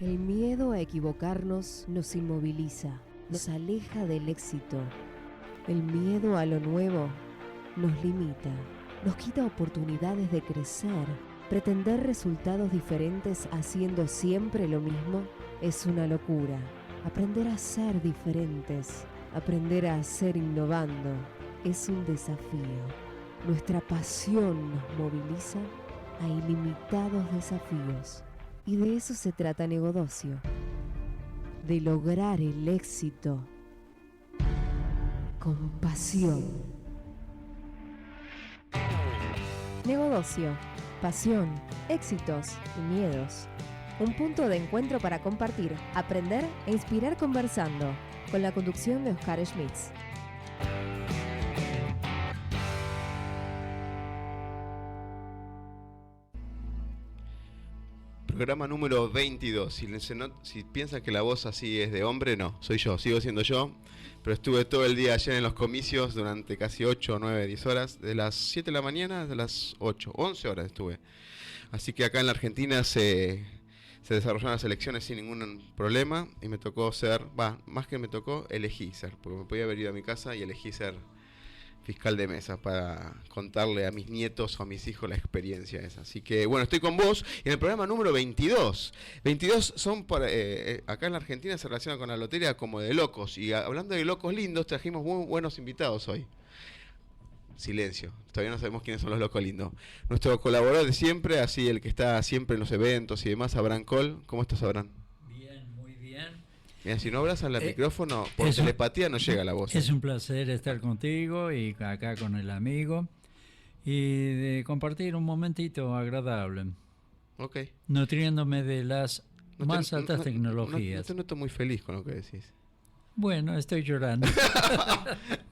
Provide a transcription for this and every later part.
El miedo a equivocarnos nos inmoviliza, nos aleja del éxito. El miedo a lo nuevo nos limita, nos quita oportunidades de crecer. Pretender resultados diferentes haciendo siempre lo mismo es una locura. Aprender a ser diferentes, aprender a ser innovando, es un desafío. Nuestra pasión nos moviliza a ilimitados desafíos. Y de eso se trata Negodocio, de lograr el éxito con pasión. Negodocio, pasión, éxitos y miedos. Un punto de encuentro para compartir, aprender e inspirar conversando, con la conducción de Oscar Schmitz. Programa número 22. Si piensan que la voz así es de hombre, no, soy yo, sigo siendo yo. Pero estuve todo el día ayer en los comicios durante casi 8, 9, 10 horas. De las 7 de la mañana hasta las 8, 11 horas estuve. Así que acá en la Argentina se desarrollaron las elecciones sin ningún problema. Y me tocó ser, más que me tocó, elegí ser. Porque me podía haber ido a mi casa y elegí ser fiscal de mesa para contarle a mis nietos o a mis hijos la experiencia esa. Así que bueno, estoy con vos en el programa número 22. 22 son acá en la Argentina se relaciona con la lotería como de locos. Y hablando de locos lindos, trajimos muy buenos invitados hoy. Silencio, todavía no sabemos quiénes son los locos lindos. Nuestro colaborador de siempre, así el que está siempre en los eventos y demás, Abraham Cole. ¿Cómo estás, Abraham? Bien, muy bien. Mira, si no hablas al micrófono, por telepatía no llega la voz. Es un placer estar contigo y acá con el amigo y de compartir un momentito agradable. Ok. Nutriéndome de las más altas tecnologías. No te noto muy feliz con lo que decís. Bueno, estoy llorando.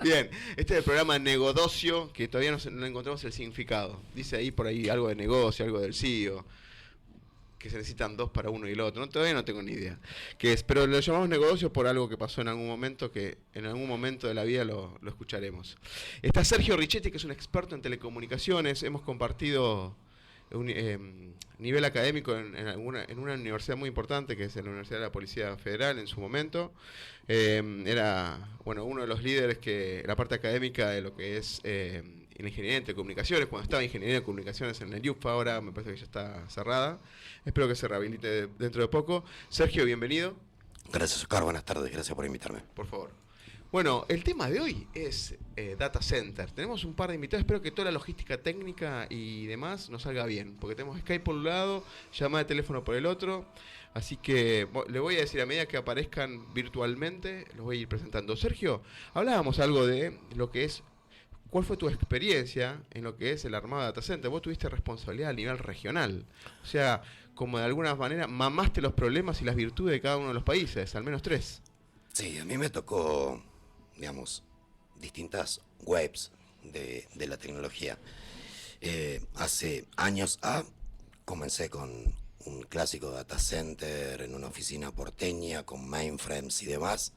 Bien, este es el programa Negodocio, que todavía no encontramos el significado. Dice ahí por ahí algo de negocio, algo del CEO, que se necesitan dos para uno y el otro. Todavía no tengo ni idea qué es, pero lo llamamos Negodocio por algo que pasó en algún momento, que en algún momento de la vida lo escucharemos. Está Sergio Richetti, que es un experto en telecomunicaciones. Hemos compartido un nivel académico en una universidad muy importante, que es la Universidad de la Policía Federal en su momento. Era uno de los líderes que la parte académica de lo que es en ingeniería de telecomunicaciones, cuando estaba en ingeniería de comunicaciones en el IUF, ahora me parece que ya está cerrada. Espero que se rehabilite dentro de poco. Sergio, bienvenido. Gracias, Oscar, buenas tardes, gracias por invitarme. Por favor. Bueno, el tema de hoy es Data Center. Tenemos un par de invitados, espero que toda la logística técnica y demás nos salga bien, porque tenemos Skype por un lado, llamada de teléfono por el otro, así que le voy a decir a medida que aparezcan virtualmente, los voy a ir presentando. Sergio, hablábamos algo de lo que es, ¿cuál fue tu experiencia en lo que es el armado de Data Center? Vos tuviste responsabilidad a nivel regional, o sea, como de alguna manera mamaste los problemas y las virtudes de cada uno de los países, al menos 3. Sí, a mí me tocó, digamos, distintas webs de la tecnología. Hace años comencé con un clásico data center en una oficina porteña con mainframes y demás,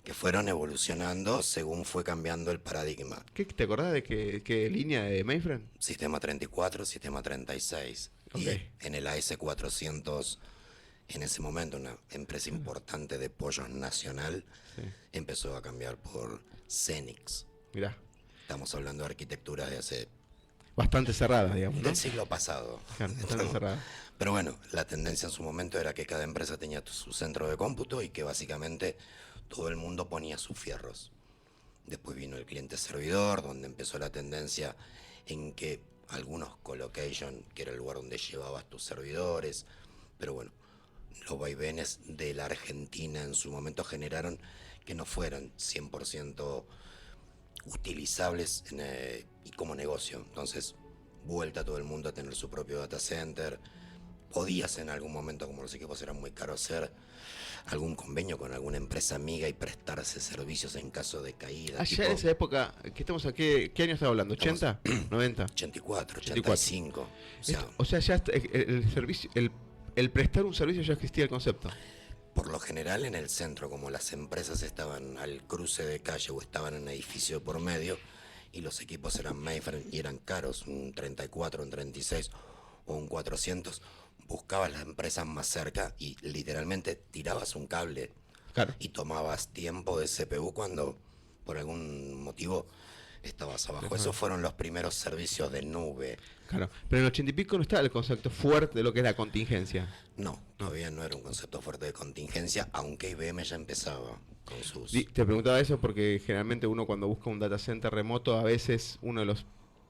que fueron evolucionando según fue cambiando el paradigma. ¿Te acordás de qué línea de mainframe? Sistema 34, sistema 36. Okay. Y en el AS400, en ese momento una empresa importante de pollos nacional, sí, empezó a cambiar por Xenix. Mirá. Estamos hablando de arquitectura de hace... bastante cerrada, digamos, ¿no? Del siglo pasado. Claro, bastante cerrada. Pero bueno, la tendencia en su momento era que cada empresa tenía su centro de cómputo y que básicamente todo el mundo ponía sus fierros. Después vino el cliente servidor, donde empezó la tendencia en que algunos colocation, que era el lugar donde llevabas tus servidores, pero bueno, los vaivenes de la Argentina en su momento generaron que no fueran 100% utilizables y como negocio. Entonces, vuelta todo el mundo a tener su propio data center. Podías en algún momento, como los equipos eran muy caros, hacer algún convenio con alguna empresa amiga y prestarse servicios en caso de caída. Allá en esa época, ¿qué estamos aquí? ¿Qué año estamos hablando? ¿80? ¿90? 84, 85. O sea, ya el servicio, el prestar un servicio ya existía el concepto. Por lo general en el centro, como las empresas estaban al cruce de calle o estaban en un edificio por medio y los equipos eran mainframe y eran caros, un 34, un 36 o un 400, buscabas las empresas más cerca y literalmente tirabas un cable Claro. y tomabas tiempo de CPU cuando por algún motivo estabas abajo. Ajá. Esos fueron los primeros servicios de nube. Claro. Pero en el 80 y pico no estaba el concepto fuerte de lo que es la contingencia. No, todavía no era un concepto fuerte de contingencia, aunque IBM ya empezaba con sus... Te preguntaba eso porque generalmente uno cuando busca un data center remoto, a veces uno de los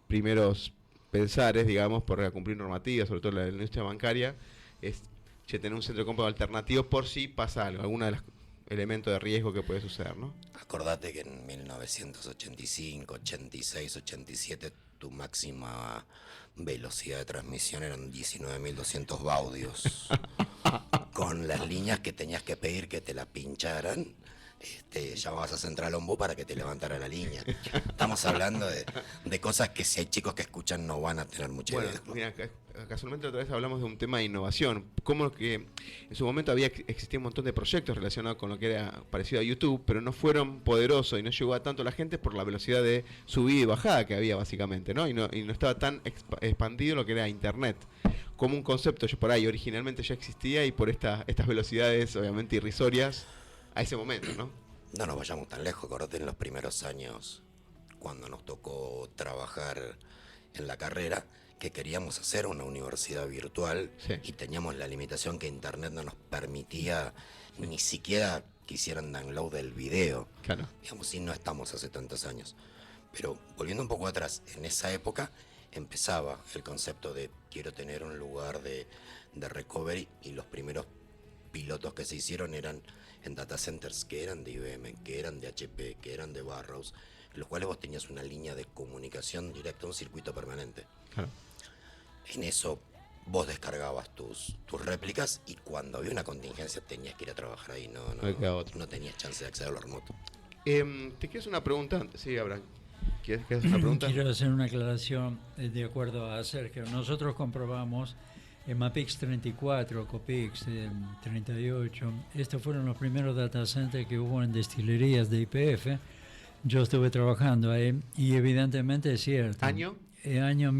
primeros pensares, digamos, por cumplir normativas, sobre todo en la industria bancaria, es tener un centro de cómputo alternativo por si pasa algo, alguno de los elementos de riesgo que puede suceder, ¿no? Acordate que en 1985, 86, 87 tu máxima velocidad de transmisión eran 19.200 baudios. Con las líneas que tenías que pedir que te la pincharan, llamabas a Central Ombú para que te levantara la línea. Estamos hablando de cosas que si hay chicos que escuchan no van a tener mucha Bueno, idea. mira, casualmente otra vez hablamos de un tema de innovación. Como que en su momento existía un montón de proyectos relacionados con lo que era parecido a YouTube, pero no fueron poderosos y no llegó a tanto la gente por la velocidad de subida y bajada que había básicamente, ¿no? Y no estaba tan expandido lo que era Internet. Como un concepto por ahí originalmente ya existía y por estas velocidades obviamente irrisorias a ese momento, ¿no? No nos vayamos tan lejos, acordate en los primeros años, cuando nos tocó trabajar en la carrera, que queríamos hacer una universidad virtual Sí. y teníamos la limitación que internet no nos permitía ni siquiera que hicieran download del video. Claro. Digamos, sí, no estamos hace tantos años. Pero volviendo un poco atrás, en esa época empezaba el concepto de quiero tener un lugar de recovery y los primeros pilotos que se hicieron eran en data centers que eran de IBM, que eran de HP, que eran de Barrows, en los cuales vos tenías una línea de comunicación directa, un circuito permanente. Claro. En eso vos descargabas tus réplicas y cuando había una contingencia tenías que ir a trabajar ahí, No queda otra. no tenías chance de acceder a lo remoto. Te quiero hacer una pregunta. Sí, Abraham. ¿Quieres hacer una pregunta? Quiero hacer una aclaración de acuerdo a Sergio. Nosotros comprobamos Mapix 34, Copix 38. Estos fueron los primeros data centers que hubo en destilerías de YPF. Yo estuve trabajando ahí y evidentemente es cierto. ¿Año? Año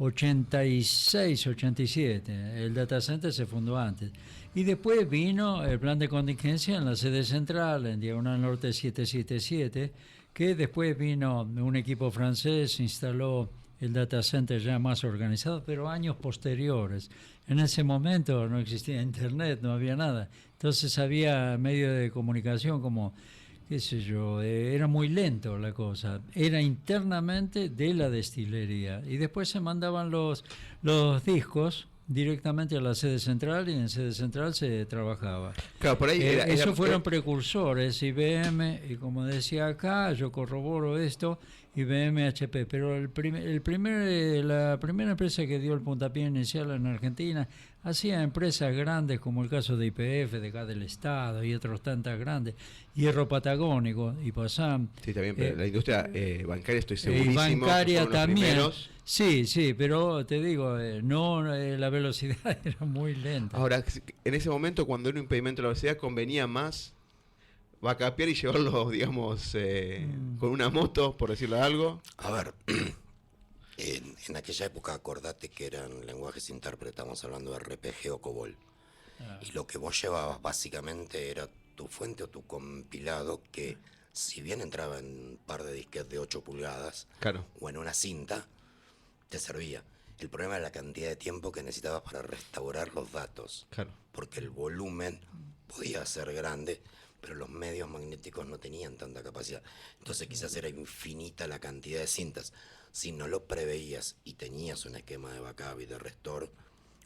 1986, 87. El data center se fundó antes. Y después vino el plan de contingencia en la sede central, en Diagonal Norte 777, que después vino un equipo francés, instaló el data center ya más organizado, pero años posteriores. En ese momento no existía internet, no había nada. Entonces había medios de comunicación como, qué sé yo, era muy lento la cosa. Era internamente de la destilería. Y después se mandaban los discos directamente a la sede central y en sede central se trabajaba. Claro, por ahí Esos fueron precursores, IBM, y como decía acá, yo corroboro esto, IBM, HP, pero la primera empresa que dio el puntapié inicial en Argentina hacía empresas grandes como el caso de YPF, de acá del Estado y otros tantas grandes, Hierro Patagónico y PASAM. Sí, también, pero la industria bancaria estoy segurísimo. Y bancaria que fueron los también. primeros. Sí, pero te digo, la velocidad era muy lenta. Ahora, en ese momento, cuando era un impedimento de la velocidad, convenía más vacapear y llevarlo, digamos, con una moto, por decirlo algo. A ver, en aquella época acordate que eran lenguajes intérpretes, estamos hablando de RPG o COBOL. Y lo que vos llevabas básicamente era tu fuente o tu compilado que si bien entraba en un par de disquetes de 8 pulgadas Claro. o en una cinta, te servía. El problema era la cantidad de tiempo que necesitabas para restaurar los datos. Claro. Porque el volumen podía ser grande, pero los medios magnéticos no tenían tanta capacidad. Entonces quizás era infinita la cantidad de cintas. Si no lo preveías y tenías un esquema de backup y de restore,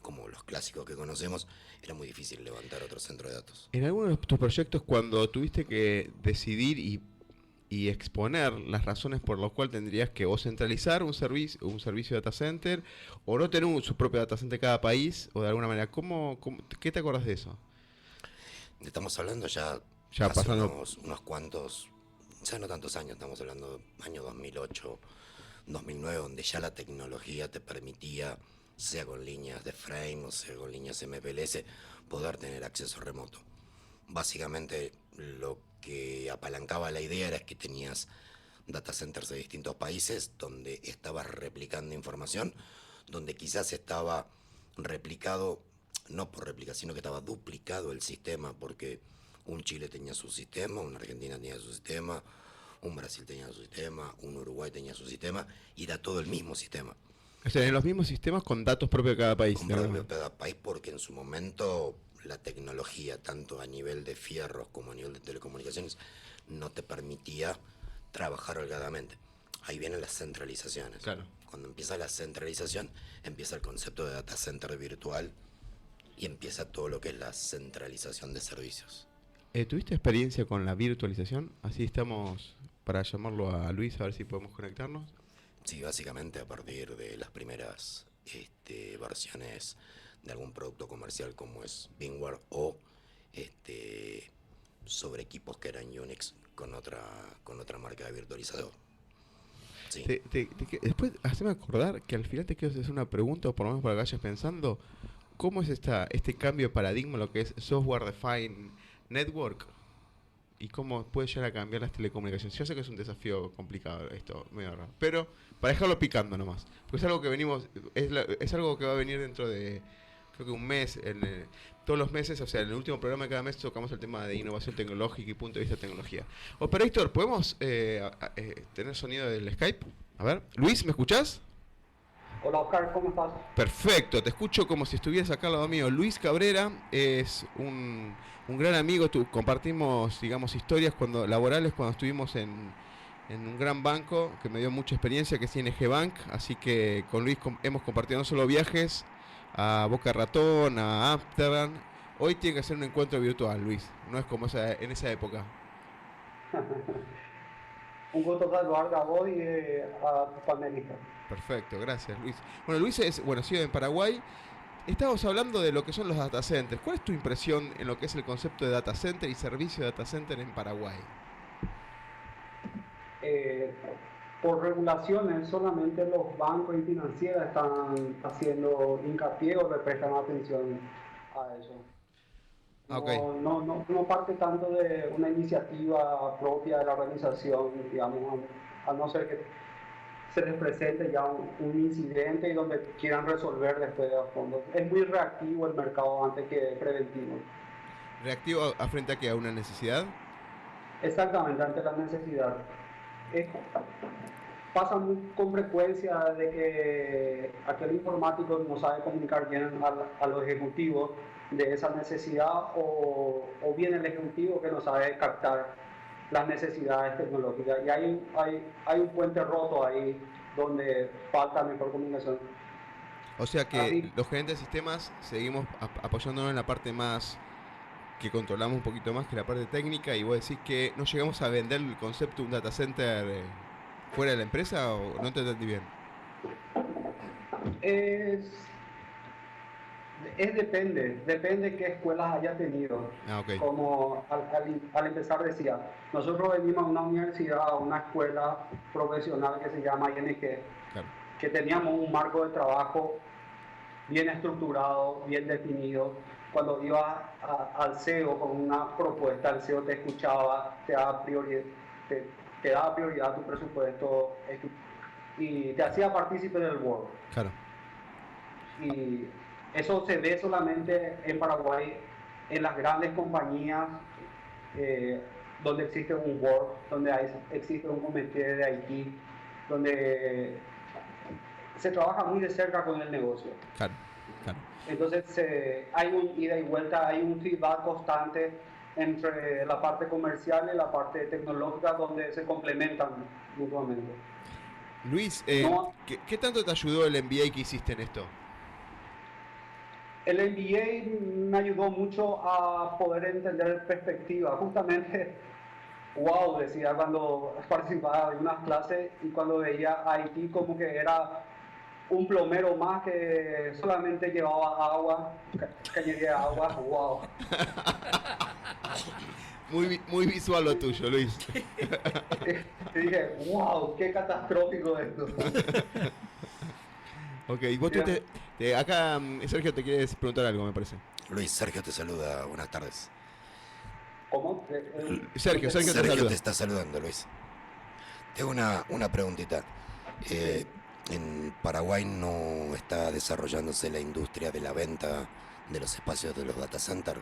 como los clásicos que conocemos, era muy difícil levantar otro centro de datos. En alguno de tus proyectos, cuando tuviste que decidir y exponer las razones por las cuales tendrías que o centralizar un servicio de data center o no tener su propio data center cada país, o de alguna manera, ¿qué te acordás de eso? Estamos hablando ya Ya hace pasando. unos cuantos, ya no tantos años, estamos hablando año 2008, 2009, donde ya la tecnología te permitía, sea con líneas de frame o sea con líneas MPLS, poder tener acceso remoto. Básicamente lo que apalancaba la idea era que tenías data centers de distintos países donde estabas replicando información, donde quizás estaba replicado, no por réplica, sino que estaba duplicado el sistema, porque un Chile tenía su sistema, una Argentina tenía su sistema, un Brasil tenía su sistema, un Uruguay tenía su sistema, y era todo el mismo sistema. O sea, en los mismos sistemas con datos propios de cada país. Con propio de cada país, porque en su momento la tecnología, tanto a nivel de fierros como a nivel de telecomunicaciones, no te permitía trabajar holgadamente. Ahí vienen las centralizaciones. Claro. Cuando empieza la centralización, empieza el concepto de data center virtual y empieza todo lo que es la centralización de servicios. ¿Tuviste experiencia con la virtualización? Así estamos para llamarlo a Luis a ver si podemos conectarnos. Sí, básicamente a partir de las primeras versiones de algún producto comercial como es VMware o sobre equipos que eran Unix con otra marca de virtualizador. Sí. Después, haceme acordar que al final te quiero hacer una pregunta, o por lo menos para que vayas pensando, ¿cómo es este cambio de paradigma, lo que es Software Defined Network? ¿Y cómo puede llegar a cambiar las telecomunicaciones? Yo sé que es un desafío complicado esto, medio raro, pero para dejarlo picando nomás, porque es algo que es algo que va a venir dentro de, creo que un mes, todos los meses, o sea, en el último programa de cada mes tocamos el tema de innovación tecnológica y punto de vista de tecnología. Operator, ¿podemos tener sonido del Skype? A ver, Luis, ¿me escuchás? Hola Oscar, ¿cómo estás? Perfecto, te escucho como si estuvieras acá al lado mío. Luis Cabrera es un gran amigo, compartimos, digamos, historias laborales cuando estuvimos en un gran banco que me dio mucha experiencia, que es ING Bank, así que con Luis hemos compartido no solo viajes a Boca Ratón, a Amsterdam. Hoy tiene que ser un encuentro virtual, Luis, no es como en esa época. Un gusto saludarte a vos y a tus panelistas. Perfecto, gracias Luis. Bueno, Luis sigue en Paraguay. Estábamos hablando de lo que son los data centers. ¿Cuál es tu impresión en lo que es el concepto de data center y servicio de data center en Paraguay? Por regulaciones, solamente los bancos y financieras están haciendo hincapié o le prestan atención a eso. No, Okay. no parte tanto de una iniciativa propia de la organización, digamos, a no ser que se les presente ya un incidente y donde quieran resolver después a fondo. Es muy reactivo el mercado antes que preventivo. ¿Reactivo frente a qué? ¿A una necesidad? Exactamente, ante la necesidad. Pasa muy con frecuencia de que aquel informático no sabe comunicar bien a los ejecutivos de esa necesidad o bien el ejecutivo que no sabe captar las necesidades tecnológicas. Y hay un puente roto ahí donde falta mejor comunicación. O sea que los gerentes de sistemas seguimos apoyándonos en la parte más que controlamos un poquito más que la parte técnica, y vos decís que no llegamos a vender el concepto de un data center fuera de la empresa, o no te entendí bien. Depende qué escuelas haya tenido. Okay. Como al empezar decía, nosotros venimos a una universidad, a una escuela profesional que se llama ING, claro, que teníamos un marco de trabajo bien estructurado, bien definido. Cuando ibas al CEO con una propuesta, el CEO te escuchaba, te daba prioridad a tu presupuesto y te hacía partícipe del board. Claro. Y eso se ve solamente en Paraguay, en las grandes compañías donde existe un board, donde existe un comité de IT, donde se trabaja muy de cerca con el negocio. Claro, claro. Entonces hay un ida y vuelta, hay un feedback constante entre la parte comercial y la parte tecnológica, donde se complementan mutuamente. Luis, ¿qué tanto te ayudó el MBA que hiciste en esto? El MBA me ayudó mucho a poder entender perspectiva. Justamente, wow, decía cuando participaba de unas clases y cuando veía a Haití como que era un plomero más que solamente llevaba agua, cañería de agua, wow. Muy visual lo tuyo, Luis. Y dije, wow, qué catastrófico esto. Ok, vos acá Sergio te quieres preguntar algo, me parece. Luis, Sergio te saluda, buenas tardes. ¿Cómo? Sergio te está saludando, Luis. Tengo una preguntita. En Paraguay no está desarrollándose la industria de la venta de los espacios de los data centers.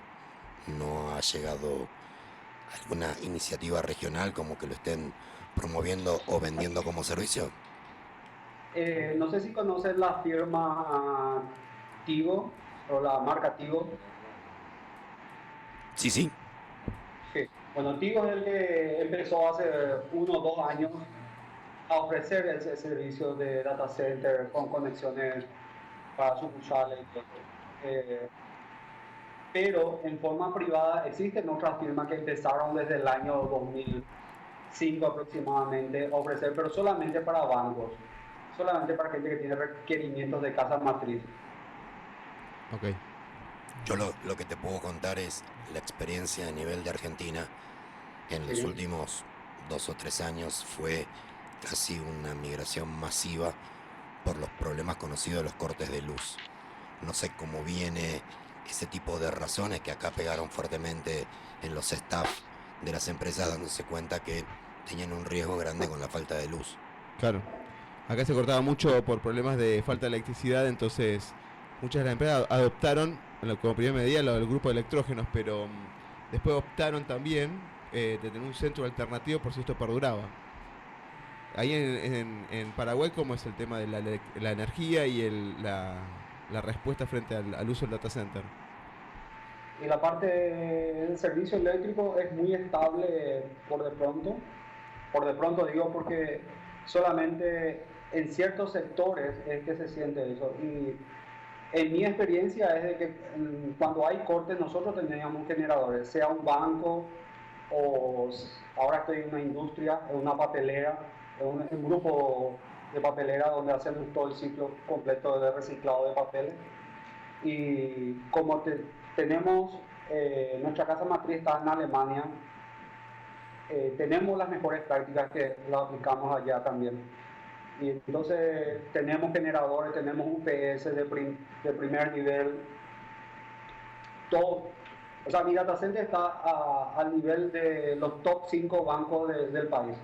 No ha llegado alguna iniciativa regional como que lo estén promoviendo o vendiendo como servicio. No sé si conoces la firma Tigo o la marca Tigo. Sí, sí. Sí. Bueno, Tigo es el que empezó hace 1 o 2 años a ofrecer ese servicio de data center con conexiones para sucursales y todo. Pero en forma privada existen otras firmas que empezaron desde el año 2005 aproximadamente a ofrecer, pero solamente para bancos, solamente para gente que tiene requerimientos de casa matriz. Ok. Yo lo que te puedo contar es la experiencia a nivel de Argentina en los Sí. últimos 2 o 3 años fue casi una migración masiva por los problemas conocidos de los cortes de luz. No sé cómo viene ese tipo de razones que acá pegaron fuertemente en los staff de las empresas dándose cuenta que tenían un riesgo grande con la falta de luz. Claro. Acá se cortaba mucho por problemas de falta de electricidad, entonces muchas de las empresas adoptaron como primera medida el grupo de electrógenos, pero después optaron también de tener un centro alternativo por si esto perduraba. Ahí en Paraguay, ¿cómo es el tema de la energía y la respuesta frente al uso del data center? Y la parte del servicio eléctrico es muy estable por de pronto digo porque solamente en ciertos sectores es que se siente eso. Y en mi experiencia es de que cuando hay cortes nosotros teníamos generadores, sea un banco o ahora estoy en una industria, en una papelera, en un grupo de papelera donde hacemos todo el ciclo completo de reciclado de papeles. Y como tenemos, nuestra casa matriz está en Alemania, tenemos las mejores prácticas que las aplicamos allá también. Y entonces tenemos generadores, tenemos UPS de primer nivel, todo. O sea, mi data center está al nivel de los top 5 bancos del país.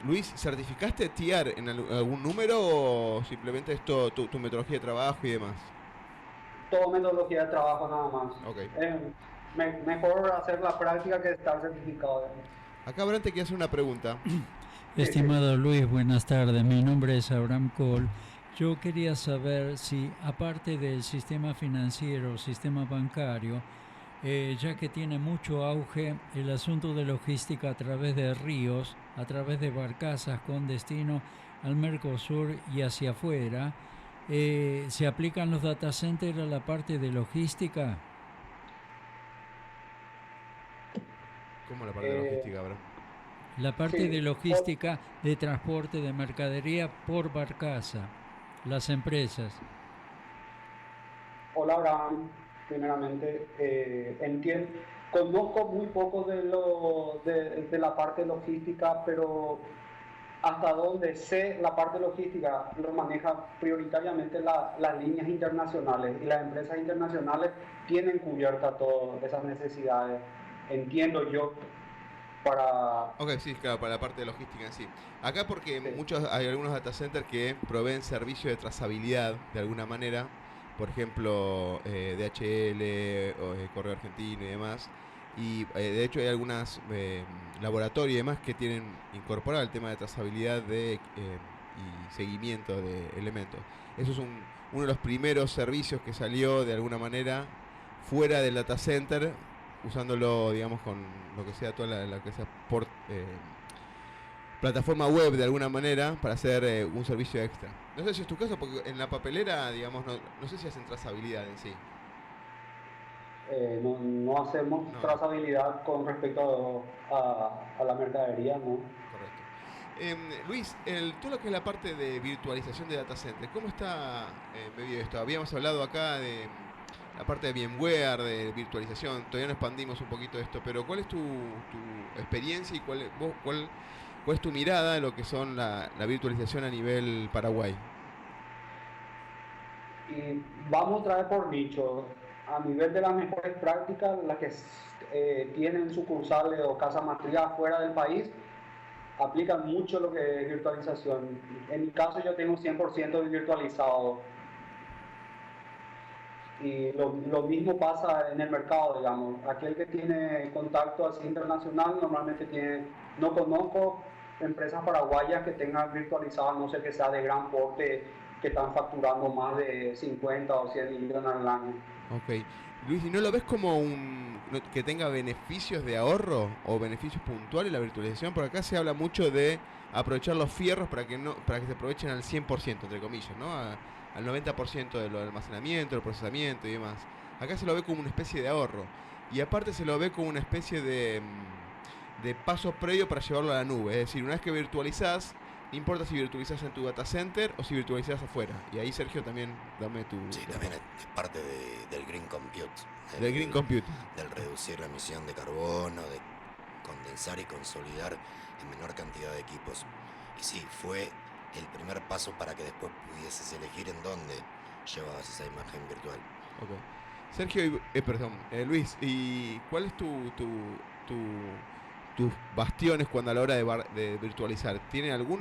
Luis, ¿certificaste TIAR en algún número o simplemente esto tu metodología de trabajo y demás? Todo metodología de trabajo nada más. Ok. Mejor hacer la práctica que estar certificado. Acá Abraham te quiere hacer una pregunta. Estimado Luis, buenas tardes. Mi nombre es Abraham Cole. Yo quería saber si, aparte del sistema financiero, sistema bancario, ya que tiene mucho auge el asunto de logística a través de ríos, a través de barcazas con destino al Mercosur y hacia afuera, ¿se aplican los data centers a la parte de logística? ¿Cómo la parte de logística, Abraham? La parte Sí, de logística de transporte de mercadería por barcaza, las empresas. hola Abraham, primeramente, conozco muy poco de la parte logística, pero hasta donde sé la parte logística lo maneja prioritariamente las líneas internacionales y las empresas internacionales tienen cubiertas todas esas necesidades, entiendo yo, para... Ok, sí, claro, para la parte de logística en sí. Acá porque Sí. hay algunos data centers que proveen servicio de trazabilidad de alguna manera, por ejemplo DHL, Correo Argentino y demás. Y de hecho hay algunos laboratorios y demás que tienen incorporado el tema de trazabilidad y seguimiento de elementos. Eso es uno de los primeros servicios que salió de alguna manera fuera del data center, usándolo, digamos, con lo que sea toda la que sea plataforma web de alguna manera para hacer un servicio extra. No sé si es tu caso, porque en la papelera, digamos, no sé si hacen trazabilidad en sí. No hacemos No. trazabilidad con respecto a la mercadería, ¿no? Correcto. Luis, todo lo que es la parte de virtualización de data center, ¿cómo está medido esto? Habíamos hablado acá de la parte de VMware, de virtualización, todavía no expandimos un poquito esto, pero ¿cuál es tu experiencia y cuál es tu mirada de lo que son la virtualización a nivel Paraguay? Y vamos a traer por nicho, a nivel de las mejores prácticas, las que tienen sucursales o casa matriz fuera del país, aplican mucho lo que es virtualización. En mi caso yo tengo 100% virtualizado. Y lo mismo pasa en el mercado, digamos. Aquel que tiene contacto así internacional normalmente tiene, no conozco empresas paraguayas que tengan virtualizadas, no sé que sea de gran porte, que están facturando más de 50 o 100 millones al año. Ok. Luis, ¿y no lo ves como que tenga beneficios de ahorro o beneficios puntuales la virtualización? Porque acá se habla mucho de aprovechar los fierros para que se aprovechen al 100%, entre comillas, ¿no? Al 90% de lo del almacenamiento, el procesamiento y demás. Acá se lo ve como una especie de ahorro. Y aparte se lo ve como una especie de paso previo para llevarlo a la nube. Es decir, una vez que virtualizás, no importa si virtualizás en tu data center o si virtualizás afuera. Y ahí, Sergio, también dame tu... Sí, también es parte del Green Compute. Del Green Compute. Del reducir la emisión de carbono, de condensar y consolidar en menor cantidad de equipos. Y sí, fue el primer paso para que después pudieses elegir en dónde llevabas esa imagen virtual. Okay. Sergio, Luis, ¿y cuál es tus bastiones cuando a la hora de virtualizar? ¿Tiene algo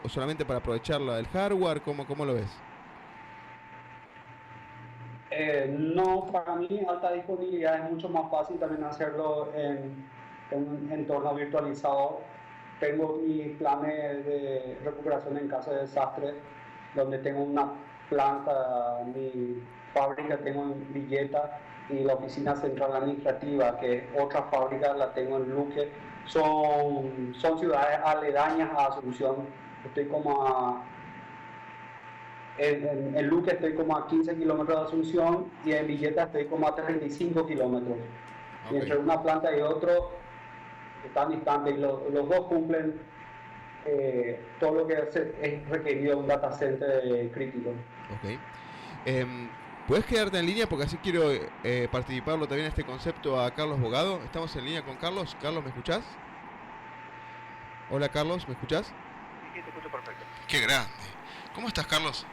o solamente para aprovechar del hardware? ¿Cómo lo ves? No, para mí alta disponibilidad es mucho más fácil también hacerlo en un entorno virtualizado. Tengo mis planes de recuperación en caso de desastre, donde tengo una planta, mi fábrica tengo en Villeta y la oficina central administrativa, que es otra fábrica, la tengo en Luque. Son ciudades aledañas a Asunción. Estoy como en Luque estoy como a 15 kilómetros de Asunción y en Villeta estoy como a 35 kilómetros. Okay. Y entre una planta y otro están distantes y los dos cumplen todo lo que es requerido de un data center crítico. Ok. ¿Puedes quedarte en línea? Porque así quiero participarlo también en este concepto a Carlos Bogado. Estamos en línea con Carlos. Carlos, ¿me escuchás? Hola, Carlos, ¿me escuchás? Sí, te escucho perfecto. Qué grande. ¿Cómo estás, Carlos?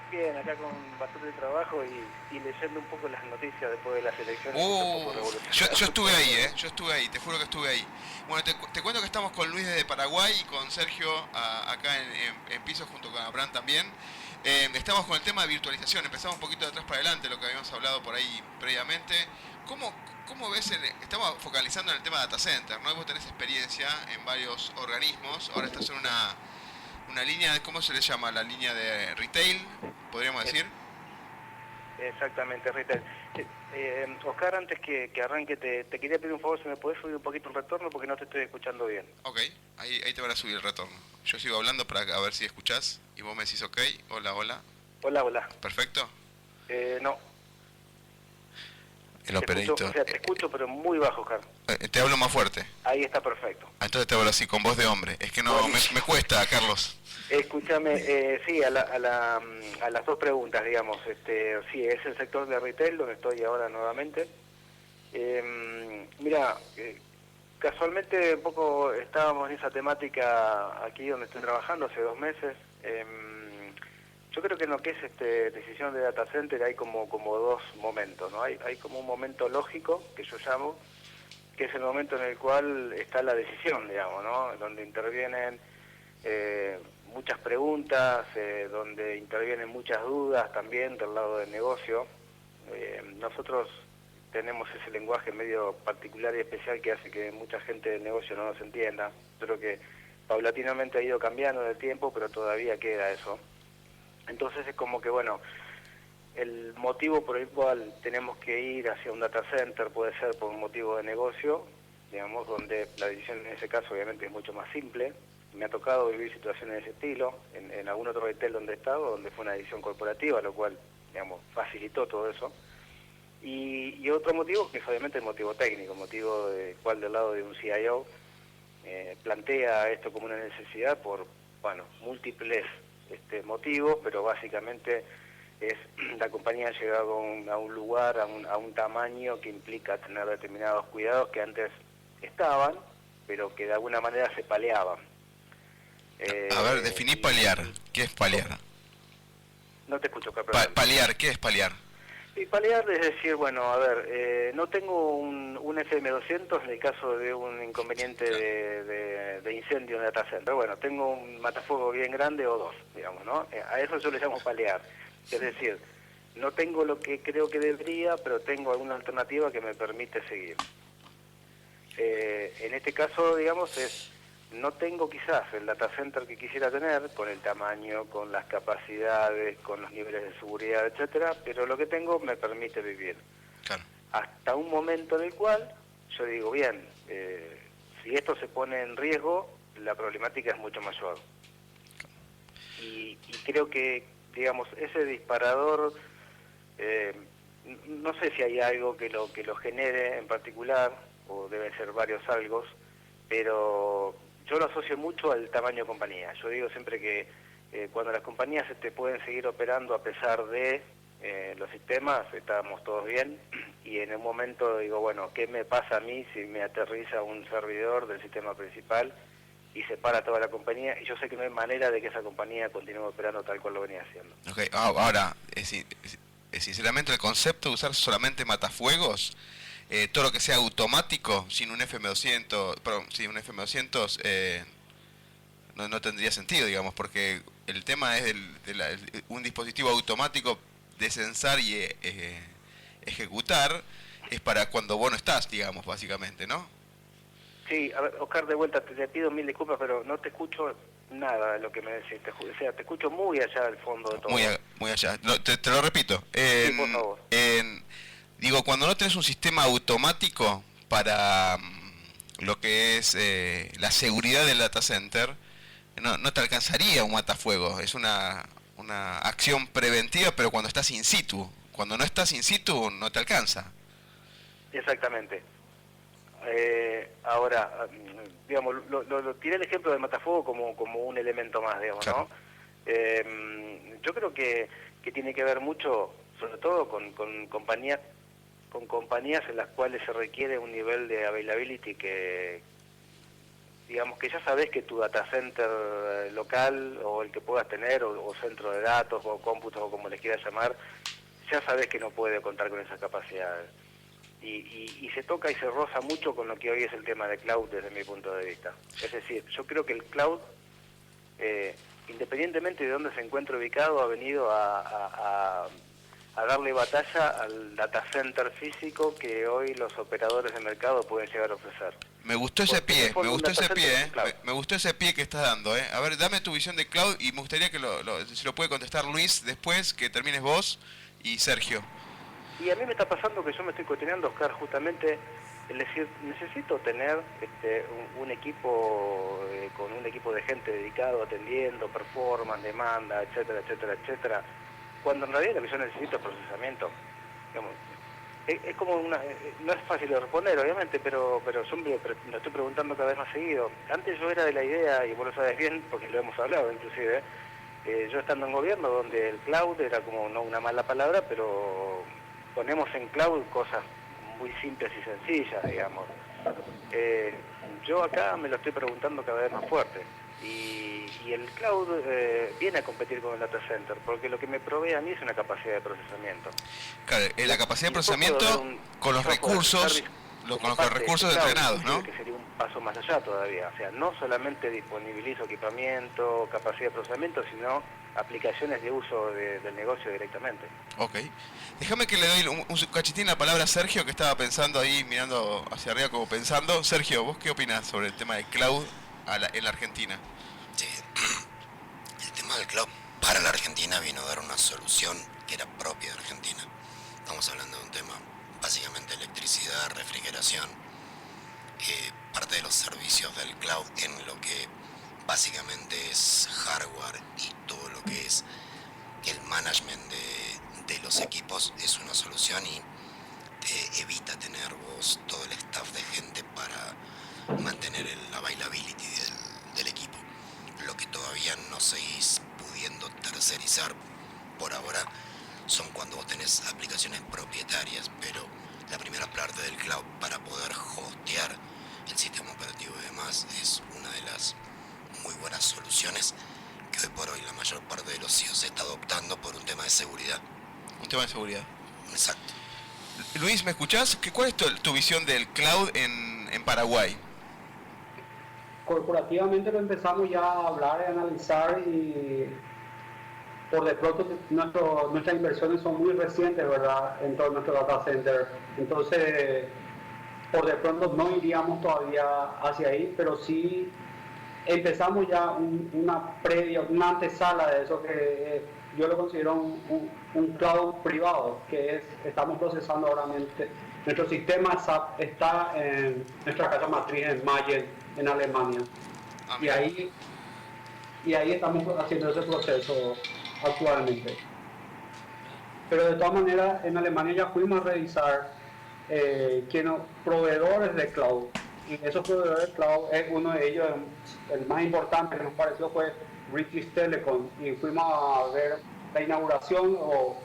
Bien, acá con bastante trabajo y leyendo un poco las noticias después de las elecciones. Un poco yo estuve ahí, yo estuve ahí, te juro que estuve ahí. Bueno, te cuento que estamos con Luis desde Paraguay y con Sergio acá en piso junto con Abraham también. Estamos con el tema de virtualización, empezamos un poquito de atrás para adelante, lo que habíamos hablado por ahí previamente. ¿Cómo ves? Estamos focalizando en el tema de data center, ¿no? Vos tenés experiencia en varios organismos, ahora estás en una línea, ¿cómo se le llama? La línea de retail, podríamos decir. Exactamente, retail. Oscar, antes que arranque, te quería pedir un favor, si me podés subir un poquito el retorno porque no te estoy escuchando bien. Ok, ahí te van a subir el retorno. Yo sigo hablando para a ver si escuchás y vos me decís ok. Hola, hola. Hola. ¿Perfecto? No. El operator. O sea, te escucho, pero muy bajo, Oscar. Te hablo más fuerte. Ahí está perfecto. Entonces te hablo así, con voz de hombre. Es que no, me cuesta, Carlos. Escúchame, sí, a las dos preguntas, digamos. Sí, es el sector de retail donde estoy ahora nuevamente. Mira, casualmente un poco estábamos en esa temática aquí donde estoy trabajando hace 2 meses. Yo creo que en lo que es decisión de data center hay como 2 momentos, ¿no? Hay como un momento lógico, que yo llamo, que es el momento en el cual está la decisión, digamos, ¿no? Donde intervienen muchas preguntas, donde intervienen muchas dudas también del lado del negocio. Nosotros tenemos ese lenguaje medio particular y especial que hace que mucha gente del negocio no nos entienda. Creo que paulatinamente ha ido cambiando en el tiempo, pero todavía queda eso. Entonces es como que, bueno, el motivo por el cual tenemos que ir hacia un data center puede ser por un motivo de negocio, digamos, donde la decisión en ese caso obviamente es mucho más simple. Me ha tocado vivir situaciones de ese estilo, en algún otro retail donde he estado, donde fue una decisión corporativa, lo cual, digamos, facilitó todo eso. Y otro motivo que es obviamente el motivo técnico, motivo del cual del lado de un CIO plantea esto como una necesidad por, bueno, múltiples motivos, pero básicamente es la compañía ha llegado a un lugar, a un tamaño que implica tener determinados cuidados que antes estaban, pero que de alguna manera se paliaban. A ver, definí paliar. ¿Qué es paliar? No te escucho, paliar, ¿qué es paliar? Y paliar es decir, bueno, a ver, no tengo un FM200 en el caso de un inconveniente de incendio en el data center. Bueno, tengo un matafuego bien grande o dos, digamos, ¿no? A eso yo le llamo paliar. Es decir, no tengo lo que creo que debería, pero tengo alguna alternativa que me permite seguir. En este caso, digamos, no tengo quizás el data center que quisiera tener, con el tamaño, con las capacidades, con los niveles de seguridad, etcétera, pero lo que tengo me permite vivir. Claro. Hasta un momento en el cual yo digo, bien, si esto se pone en riesgo, la problemática es mucho mayor. Y creo que, digamos, ese disparador, no sé si hay algo que lo genere en particular, o deben ser varios algo, pero yo lo asocio mucho al tamaño de compañía. Yo digo siempre que cuando las compañías pueden seguir operando a pesar de los sistemas, estamos todos bien, y en un momento digo, bueno, ¿qué me pasa a mí si me aterriza un servidor del sistema principal y se para toda la compañía? Y yo sé que no hay manera de que esa compañía continúe operando tal cual lo venía haciendo. Okay. Ahora, sinceramente el concepto de usar solamente matafuegos, todo lo que sea automático, sin un FM200, perdón, sin un FM200, no tendría sentido, digamos, porque el tema es un dispositivo automático de censar y ejecutar, es para cuando vos no estás, digamos, básicamente, ¿no? Sí, a ver, Oscar, de vuelta, te pido mil disculpas, pero no te escucho nada de lo que me decís. O sea, te escucho muy allá del fondo de todo. Muy allá. Te lo repito. Sí, por favor. Digo, cuando no tenés un sistema automático para lo que es la seguridad del data center, no te alcanzaría un matafuego. Es una acción preventiva, pero cuando estás in situ. Cuando no estás in situ, no te alcanza. Exactamente. Ahora, digamos, tiré el ejemplo del matafuego como un elemento más, digamos, claro. ¿No? Yo creo que tiene que ver mucho, sobre todo con compañías en las cuales se requiere un nivel de availability que, digamos, que ya sabes que tu data center local o el que puedas tener, o centro de datos o cómputos o como les quieras llamar, ya sabes que no puede contar con esas capacidades. Y se toca y se roza mucho con lo que hoy es el tema de cloud desde mi punto de vista. Es decir, yo creo que el cloud, independientemente de dónde se encuentre ubicado, ha venido a darle batalla al data center físico que hoy los operadores de mercado pueden llegar a ofrecer. Me gustó ese pie, me gustó ese pie que estás dando, ¿eh? A ver, dame tu visión de cloud y me gustaría que si lo puede contestar Luis después, que termines vos y Sergio. Y a mí me está pasando que yo me estoy cuestionando, Oscar, justamente, es decir, necesito tener un equipo con un equipo de gente dedicado, atendiendo, performance, demanda, etcétera, etcétera, etcétera, cuando en realidad lo que yo necesito es procesamiento. Digamos, es como no es fácil de responder, obviamente, pero yo me lo estoy preguntando cada vez más seguido. Antes yo era de la idea, y vos lo sabes bien, porque lo hemos hablado inclusive, yo estando en gobierno donde el cloud era como, no una mala palabra, pero ponemos en cloud cosas muy simples y sencillas, digamos. Yo acá me lo estoy preguntando cada vez más fuerte. Y el cloud viene a competir con el data center, porque lo que me provee a mí es una capacidad de procesamiento. Claro, la capacidad de procesamiento con los recursos, con los recursos entrenados, ¿no? Que sería un paso más allá todavía. O sea, no solamente disponibilizo equipamiento, capacidad de procesamiento, sino aplicaciones de uso del negocio directamente. Ok. Déjame que le doy un cachitín la palabra a Sergio, que estaba pensando ahí, mirando hacia arriba como pensando. Sergio, ¿vos qué opinás sobre el tema del cloud en la Argentina? Sí. El tema del cloud para la Argentina vino a dar una solución que era propia de Argentina. Estamos hablando de un tema básicamente electricidad, refrigeración, parte de los servicios del cloud en lo que básicamente es hardware y todo lo que es el management de los equipos es una solución y te evita tener vos todo el staff de gente para mantener la availability del equipo. Lo que todavía no seguís pudiendo tercerizar por ahora son cuando vos tenés aplicaciones propietarias, pero la primera parte del cloud para poder hostear el sistema operativo y demás es una de las muy buenas soluciones que hoy por hoy la mayor parte de los CIOs se está adoptando por un tema de seguridad. Un tema de seguridad. Exacto. Luis, ¿me escuchás? ¿Cuál es tu visión del cloud en Paraguay? Corporativamente lo empezamos ya a hablar, a analizar y por de pronto nuestras inversiones son muy recientes, ¿verdad? En todo nuestro data center. Entonces, por de pronto no iríamos todavía hacia ahí, pero sí empezamos ya una previa, una antesala de eso que yo lo considero un cloud privado, que es, estamos procesando ahora nuestro sistema SAP está en nuestra casa matriz en Mayen, en Alemania. Y ahí estamos haciendo ese proceso actualmente. Pero de todas maneras, en Alemania ya fuimos a revisar proveedores de cloud. Y esos proveedores de cloud, uno de ellos, el más importante que nos pareció fue British Telecom. Y fuimos a ver la inauguración o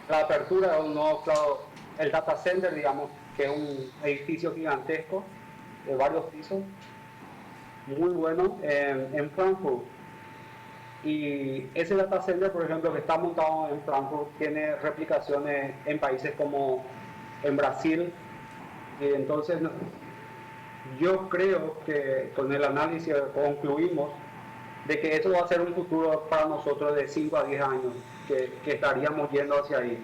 la apertura de un nuevo cloud, el data center, digamos, que es un edificio gigantesco de varios pisos, muy bueno, en Frankfurt. Y ese data center, por ejemplo, que está montado en Frankfurt, tiene replicaciones en países como en Brasil. Y entonces, yo creo que con el análisis concluimos de que eso va a ser un futuro para nosotros de 5 a 10 años, que estaríamos yendo hacia ahí.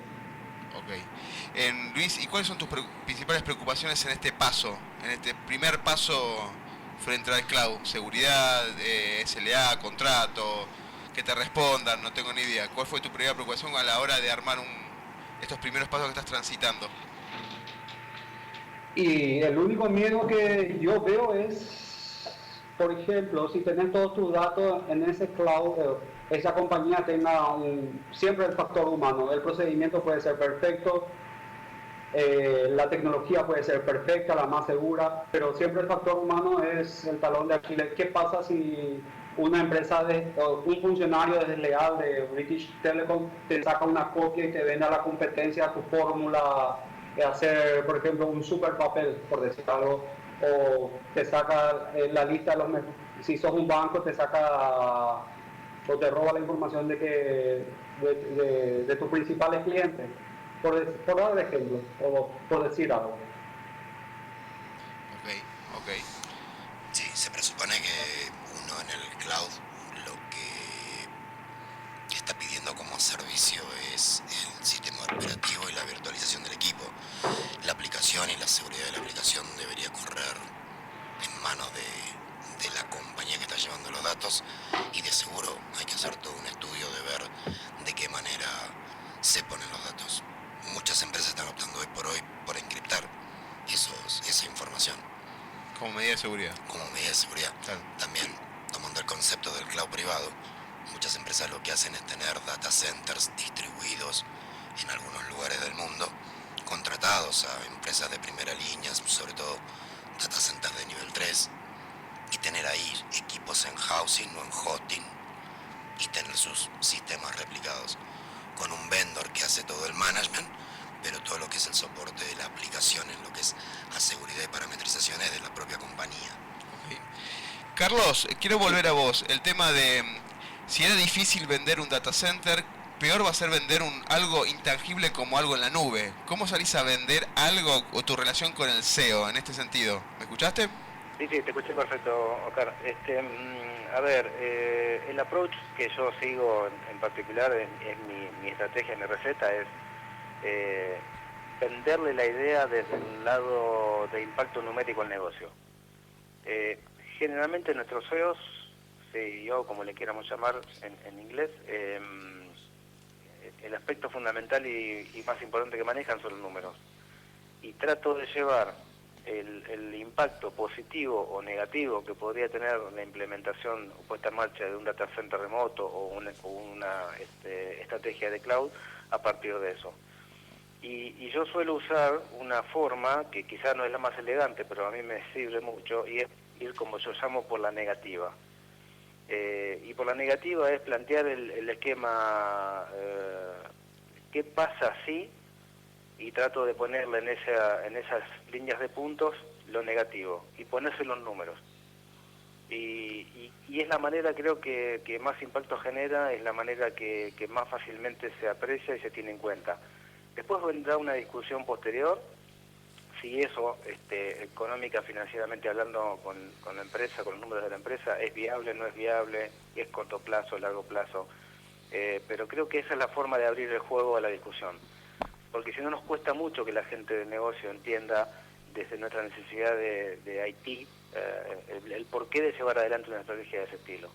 Ok. Luis, ¿y cuáles son tus principales preocupaciones en este paso, en este primer paso frente al cloud? ¿Seguridad, SLA, contrato, que te respondan? No tengo ni idea. ¿Cuál fue tu primera preocupación a la hora de armar estos primeros pasos que estás transitando? Y el único miedo que yo veo es, por ejemplo, si tenés todos tus datos en ese cloud, esa compañía tenga siempre el factor humano. El procedimiento puede ser perfecto, la tecnología puede ser perfecta, la más segura, pero siempre el factor humano es el talón de Aquiles. ¿Qué pasa si una empresa, un funcionario desleal de British Telecom te saca una copia y te vende a la competencia tu fórmula, hacer, por ejemplo, un super papel, por decir algo, o te saca la lista de los mejores? Si sos un banco, te saca o te roba la información de tus principales clientes, por dar ejemplo, o por decir algo. Ok. Sí, se presupone que uno en el cloud lo que está pidiendo como servicio es el sistema operativo y la virtualización del equipo. La aplicación y la seguridad de la aplicación debería correr en manos de la compañía que está llevando los datos, y de seguro hay que hacer todo un estudio de ver de qué manera se ponen los datos. Muchas empresas están optando hoy por encriptar esa información. Como medida de seguridad. Como medida de seguridad. Claro. También, tomando el concepto del cloud privado, muchas empresas lo que hacen es tener data centers distribuidos en algunos lugares del mundo, contratados a empresas de primera línea, sobre todo data centers de nivel 3, y tener ahí equipos en housing o en hosting y tener sus sistemas replicados con un vendor que hace todo el management, pero todo lo que es el soporte de la aplicación en lo que es la seguridad y parametrización es de la propia compañía. Okay. Carlos, quiero volver a vos. El tema de si era difícil vender un data center, peor va a ser vender algo intangible como algo en la nube. ¿Cómo salís a vender algo o tu relación con el SEO en este sentido? ¿Me escuchaste? Sí, te escuché perfecto, Oscar. A ver, el approach que yo sigo en particular, es mi estrategia, mi receta, es venderle la idea desde el lado de impacto numérico al negocio. Generalmente nuestros CEOs, CEO, como le quieramos llamar en inglés, el aspecto fundamental y más importante que manejan son los números. Y trato de llevar el impacto positivo o negativo que podría tener la implementación o puesta en marcha de un data center remoto o una estrategia de cloud a partir de eso. Y yo suelo usar una forma que quizás no es la más elegante, pero a mí me sirve mucho, y es ir, como yo llamo, por la negativa. Y por la negativa es plantear el esquema, ¿qué pasa si? Y trato de ponerle en esas líneas de puntos lo negativo y ponérselo en números. Y es la manera, creo que más impacto genera, es la manera que más fácilmente se aprecia y se tiene en cuenta. Después vendrá una discusión posterior, si eso, económica, financieramente hablando, con la empresa, con los números de la empresa, es viable, no es viable, es corto plazo, largo plazo. Pero creo que esa es la forma de abrir el juego a la discusión. Porque si no nos cuesta mucho que la gente del negocio entienda desde nuestra necesidad de IT el porqué de llevar adelante una estrategia de ese estilo.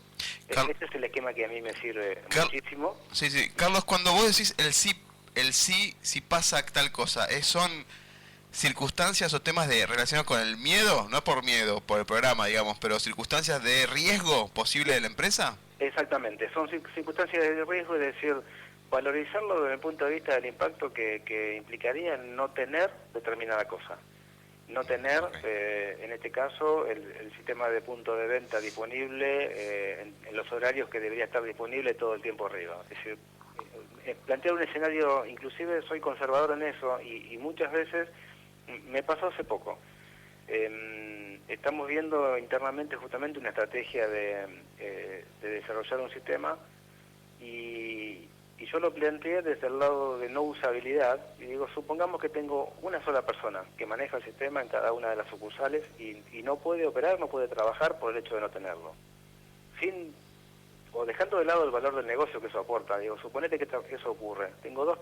Este es el esquema que a mí me sirve muchísimo. Sí. Carlos, cuando vos decís el sí, si pasa tal cosa, ¿son circunstancias o temas relacionados con el miedo? No por miedo, por el programa, digamos, pero circunstancias de riesgo posible de la empresa. Exactamente, son circunstancias de riesgo, es decir, valorizarlo desde el punto de vista del impacto que implicaría no tener determinada cosa. No tener, en este caso, el sistema de punto de venta disponible en los horarios que debería estar disponible todo el tiempo arriba. Es decir, plantear un escenario, inclusive soy conservador en eso, y muchas veces, me pasó hace poco, estamos viendo internamente justamente una estrategia de desarrollar un sistema, y yo lo planteé desde el lado de no usabilidad, y digo, supongamos que tengo una sola persona que maneja el sistema en cada una de las sucursales y no puede operar, no puede trabajar por el hecho de no tenerlo. O dejando de lado el valor del negocio que eso aporta, digo, suponete que eso ocurre. Tengo 2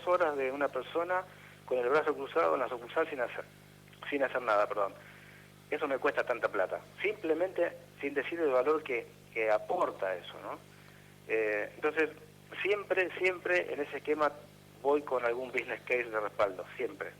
horas de una persona con el brazo cruzado en la sucursal sin hacer nada, perdón. Eso me cuesta tanta plata. Simplemente sin decir el valor que aporta eso, ¿no? Entonces, siempre en ese esquema voy con algún business case de respaldo, siempre.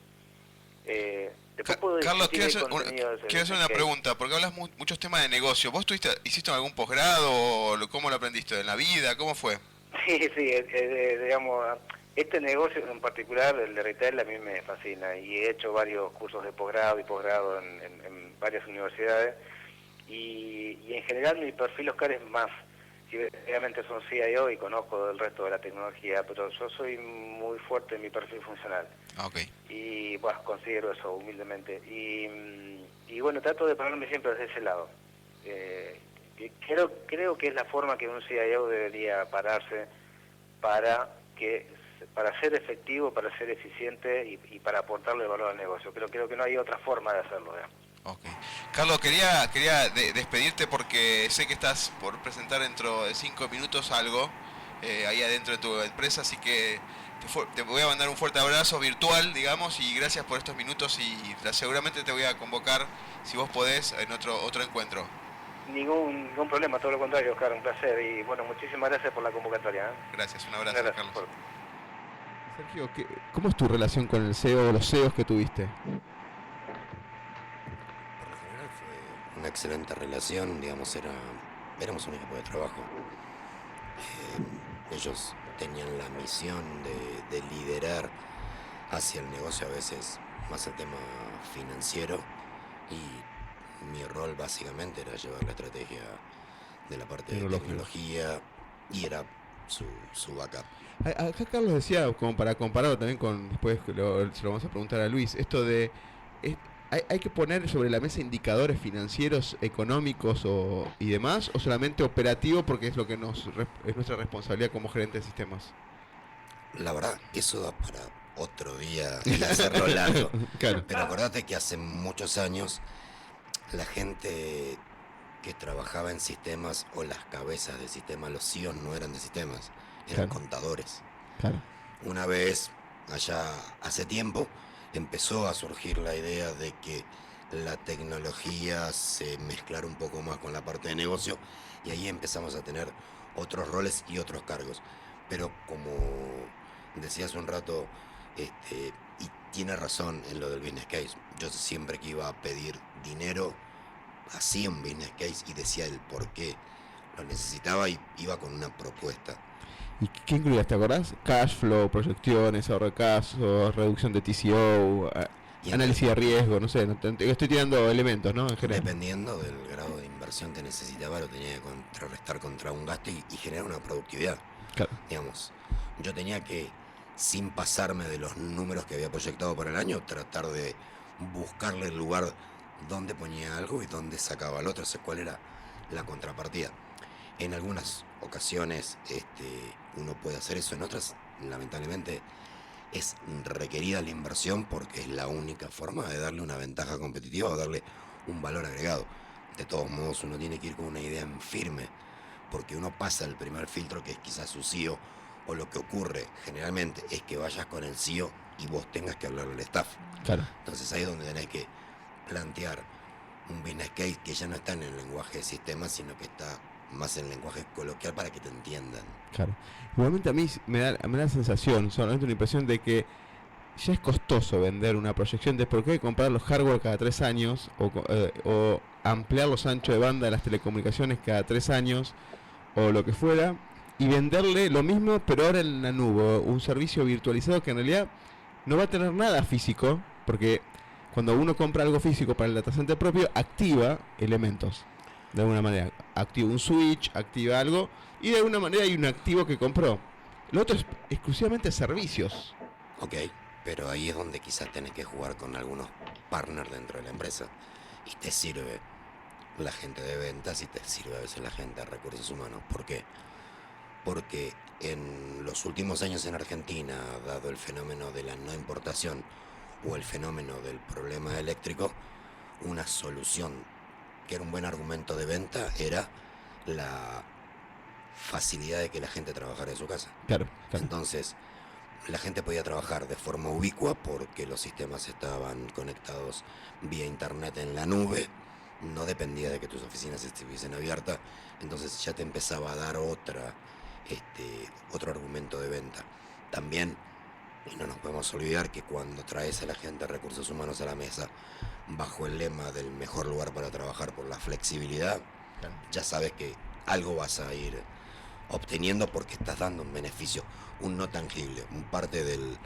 Carlos, quiero hacer una pregunta, porque hablas muchos temas de negocio. ¿Vos hiciste algún posgrado o cómo lo aprendiste? ¿En la vida? ¿Cómo fue? Sí, digamos, este negocio en particular, el de retail, a mí me fascina y he hecho varios cursos de posgrado en varias universidades y en general mi perfil, Oscar, es más. Obviamente son CIO y conozco del resto de la tecnología, pero yo soy muy fuerte en mi perfil funcional. Okay. Y bueno, considero eso humildemente. Y bueno, trato de ponerme siempre desde ese lado. Creo que es la forma que un CIO debería pararse para ser efectivo, para ser eficiente y para aportarle valor al negocio. Creo que no hay otra forma de hacerlo, digamos. Okay. Carlos, quería despedirte porque sé que estás por presentar dentro de 5 minutos algo ahí adentro de tu empresa, así que te voy a mandar un fuerte abrazo virtual, digamos, y gracias por estos minutos y seguramente te voy a convocar, si vos podés, en otro encuentro. Ningún problema, todo lo contrario, Oscar, un placer y bueno, muchísimas gracias por la convocatoria. Gracias, un abrazo, gracias, Carlos. Sergio, ¿cómo es tu relación con el CEO o los CEOs que tuviste? Una excelente relación, digamos, éramos un equipo de trabajo. Ellos tenían la misión de liderar hacia el negocio, a veces más el tema financiero, y mi rol básicamente era llevar la estrategia de la parte de tecnología y era su backup. Acá Carlos decía, como para compararlo también con, después se lo vamos a preguntar a Luis, esto de... ¿Hay que poner sobre la mesa indicadores financieros, económicos y demás, o solamente operativo porque es lo que es nuestra responsabilidad como gerente de sistemas? La verdad, eso da para otro día el hacerlo largo. Claro. Pero acordate que hace muchos años la gente que trabajaba en sistemas o las cabezas de sistemas, los CEOs no eran de sistemas, eran contadores. Claro. Una vez, allá hace tiempo, empezó a surgir la idea de que la tecnología se mezclara un poco más con la parte de negocio y ahí empezamos a tener otros roles y otros cargos. Pero como decía hace un rato, y tiene razón en lo del business case, yo siempre que iba a pedir dinero hacía un business case y decía el por qué lo necesitaba y iba con una propuesta. ¿Y qué incluías? ¿Te acordás? Cash flow, proyecciones, ahorro de casos, reducción de TCO, análisis de riesgo, no sé, estoy tirando elementos, ¿no? En general. Dependiendo del grado de inversión que necesitaba, lo tenía que contrarrestar contra un gasto y generar una productividad. Claro. Digamos, yo tenía que, sin pasarme de los números que había proyectado para el año, tratar de buscarle el lugar donde ponía algo y donde sacaba el otro, o sea, cuál era la contrapartida. En algunas ocasiones uno puede hacer eso, en otras lamentablemente es requerida la inversión porque es la única forma de darle una ventaja competitiva o darle un valor agregado. De todos modos, uno tiene que ir con una idea en firme, porque uno pasa el primer filtro, que es quizás su CEO, o lo que ocurre generalmente es que vayas con el CEO y vos tengas que hablarle al staff. Claro. Entonces ahí es donde tenés que plantear un business case que ya no está en el lenguaje de sistemas, sino que está más en el lenguaje coloquial para que te entiendan. Claro. Igualmente a mí me da la sensación, solamente una impresión de que ya es costoso vender una proyección de por qué hay que comprar los hardware cada 3 años o ampliar los anchos de banda de las telecomunicaciones cada 3 años o lo que fuera, y venderle lo mismo pero ahora en la nube, un servicio virtualizado que en realidad no va a tener nada físico, porque cuando uno compra algo físico para el data center propio, activa elementos. De alguna manera, activa un switch, activa algo, y de alguna manera hay un activo que compró. Lo otro es exclusivamente servicios. Ok, pero ahí es donde quizás tenés que jugar con algunos partners dentro de la empresa. Y te sirve la gente de ventas y te sirve a veces la gente de recursos humanos. ¿Por qué? Porque en los últimos años en Argentina, dado el fenómeno de la no importación o el fenómeno del problema eléctrico, una solución que era un buen argumento de venta era la facilidad de que la gente trabajara en su casa. Claro. Entonces, la gente podía trabajar de forma ubicua porque los sistemas estaban conectados vía internet en la nube, no dependía de que tus oficinas estuviesen abiertas, entonces ya te empezaba a dar otro argumento de venta. También, y no nos podemos olvidar que cuando traes a la gente de recursos humanos a la mesa, bajo el lema del mejor lugar para trabajar por la flexibilidad, ya sabes que algo vas a ir obteniendo porque estás dando un beneficio, un no tangible, un parte del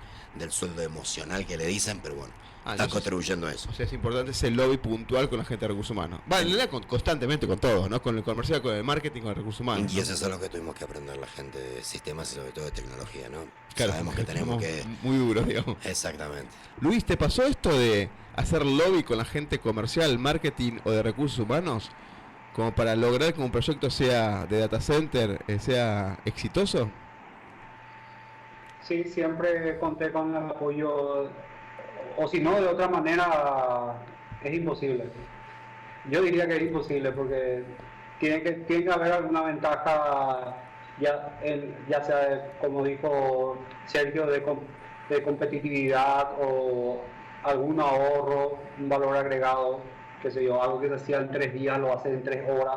sueldo emocional que le dicen, pero bueno, estás contribuyendo a eso. O sea, es importante ese lobby puntual con la gente de recursos humanos. Vale, constantemente con todos, ¿no? Con el comercial, con el marketing, con el recursos humanos. Y eso es algo que tuvimos que aprender la gente de sistemas y sobre todo de tecnología, ¿no? Claro, sabemos que tenemos que... Muy duros, digamos. Exactamente. Luis, ¿te pasó esto de hacer lobby con la gente comercial, marketing o de recursos humanos como para lograr que un proyecto sea de data center, sea exitoso? Sí, siempre conté con el apoyo, o si no, de otra manera es imposible. Yo diría que es imposible porque tiene que haber alguna ventaja, ya sea, como dijo Sergio, de competitividad o algún ahorro, un valor agregado, qué sé yo, algo que se hacía en 3 días lo hace en 3 horas.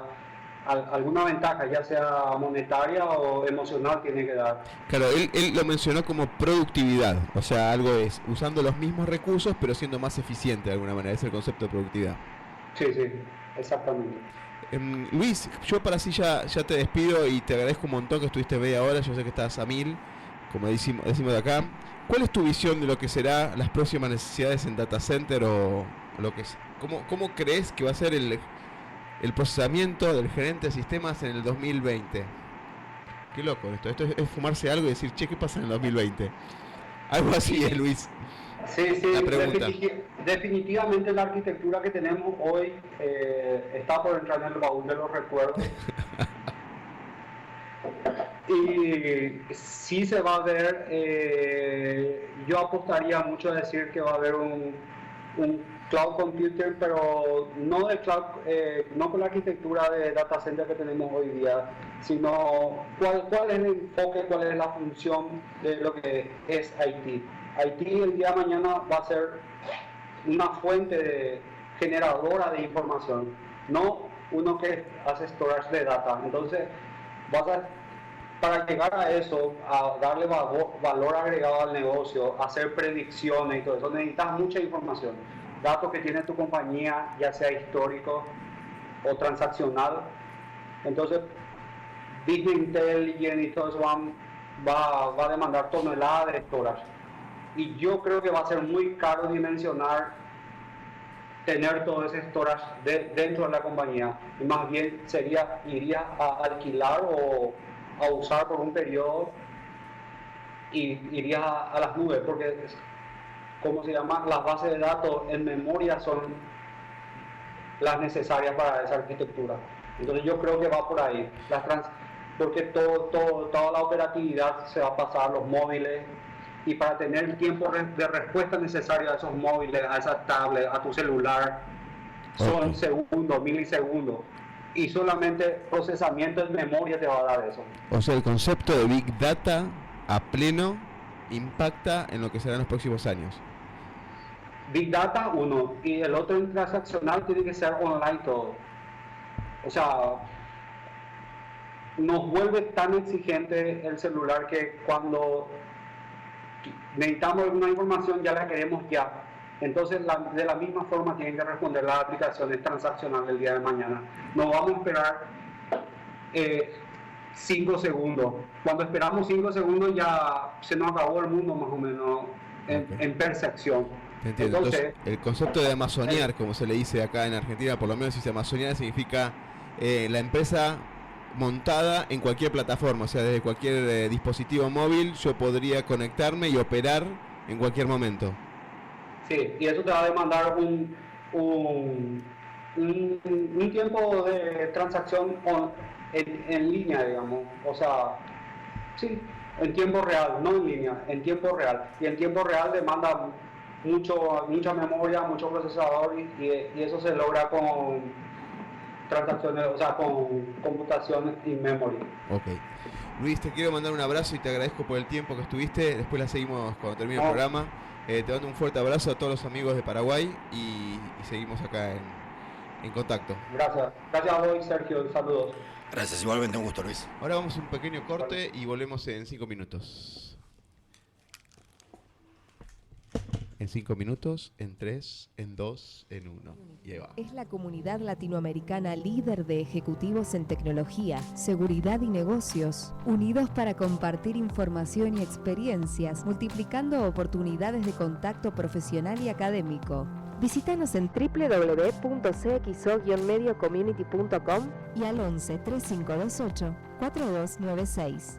Alguna ventaja, ya sea monetaria o emocional, tiene que dar. Claro, él lo mencionó como productividad, o sea, algo es usando los mismos recursos pero siendo más eficiente de alguna manera, es el concepto de productividad. Sí, exactamente. Luis, yo para así ya te despido y te agradezco un montón que estuviste media hora, yo sé que estás a 1000, como decimos de acá. ¿Cuál es tu visión de lo que será las próximas necesidades en data center o lo que es? ¿Cómo crees que va a ser el procesamiento del gerente de sistemas en el 2020? Qué loco esto es fumarse algo y decir, che, ¿qué pasa en el 2020? Algo así es, Luis. Sí, definitivamente la arquitectura que tenemos hoy está por entrar en el baúl de los recuerdos. Y sí se va a ver, yo apostaría mucho a decir que va a haber un cloud computing, pero no de cloud, no con la arquitectura de data center que tenemos hoy día, sino cuál es el enfoque, cuál es la función de lo que es IT. IT el día de mañana va a ser una fuente generadora de información, no uno que hace storage de data. Entonces, para llegar a eso, a darle valor agregado al negocio, hacer predicciones y todo eso, necesitas mucha información. Datos que tiene tu compañía, ya sea histórico o transaccional. Entonces, Business Intelligence y todo eso va a demandar toneladas de storage. Y yo creo que va a ser muy caro dimensionar, tener todo ese storage dentro de la compañía. Y más bien iría a alquilar o a usar por un periodo y iría a las nubes, porque ¿cómo se llama? Las bases de datos en memoria son las necesarias para esa arquitectura. Entonces yo creo que va por ahí, porque toda la operatividad se va a pasar a los móviles, y para tener el tiempo de respuesta necesario a esos móviles, a esas tablets, a tu celular, son segundos, milisegundos. Y solamente procesamiento en memoria te va a dar eso. O sea, el concepto de Big Data a pleno impacta en lo que será en los próximos años. Big Data, uno, y el otro transaccional tiene que ser online todo. O sea, nos vuelve tan exigente el celular que cuando necesitamos alguna información ya la queremos ya. Entonces, de la misma forma tienen que responder las aplicaciones transaccionales el día de mañana. No vamos a esperar 5 segundos. Cuando esperamos 5 segundos ya se nos acabó el mundo más o menos en percepción. Te entiendo. Entonces, el concepto de amazonear, como se le dice acá en Argentina, por lo menos dice amazonear, significa la empresa montada en cualquier plataforma, o sea, desde cualquier dispositivo móvil yo podría conectarme y operar en cualquier momento. Sí, y eso te va a demandar un tiempo de transacción en línea, digamos. O sea, sí, en tiempo real, no en línea, en tiempo real. Y en tiempo real demanda mucha memoria, mucho procesador y eso se logra con transacciones, o sea, con computación in memory. Ok. Luis, te quiero mandar un abrazo y te agradezco por el tiempo que estuviste. Después la seguimos cuando termine el programa. Te mando un fuerte abrazo a todos los amigos de Paraguay y seguimos acá en contacto. Gracias. Gracias a vos, Sergio. Saludos. Gracias, igualmente un gusto, Luis. Ahora vamos a un pequeño corte y volvemos en 5 minutos. En 5 minutos, en 3, en 2, en 1. Y ahí va. Es la comunidad latinoamericana líder de ejecutivos en tecnología, seguridad y negocios, unidos para compartir información y experiencias, multiplicando oportunidades de contacto profesional y académico. Visítanos en www.cxo-mediocommunity.com y al 11 3528 4296.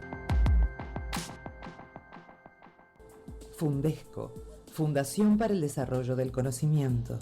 Fundesco, Fundación para el Desarrollo del Conocimiento.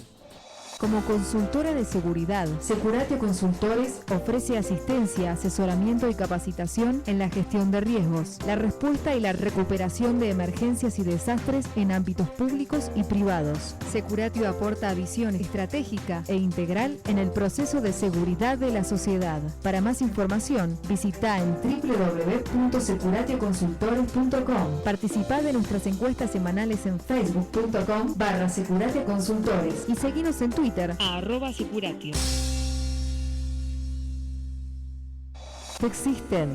Como consultora de seguridad, Securate Consultores ofrece asistencia, asesoramiento y capacitación en la gestión de riesgos, la respuesta y la recuperación de emergencias y desastres en ámbitos públicos y privados. Securate aporta visión estratégica e integral en el proceso de seguridad de la sociedad. Para más información, visita en www.securateconsultores.com. Participá de nuestras encuestas semanales en facebook.com/Securate Consultores y seguinos en Twitter @Securatio. Texsystem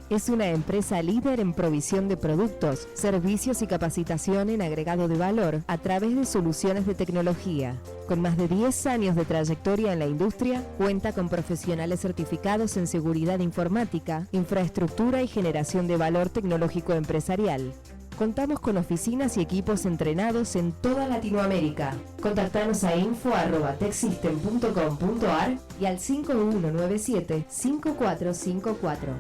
es una empresa líder en provisión de productos, servicios y capacitación en agregado de valor a través de soluciones de tecnología. Con más de 10 años de trayectoria en la industria, cuenta con profesionales certificados en seguridad informática, infraestructura y generación de valor tecnológico empresarial. Contamos con oficinas y equipos entrenados en toda Latinoamérica. Contactanos a info@texsystem.com.ar y al 5197-5454.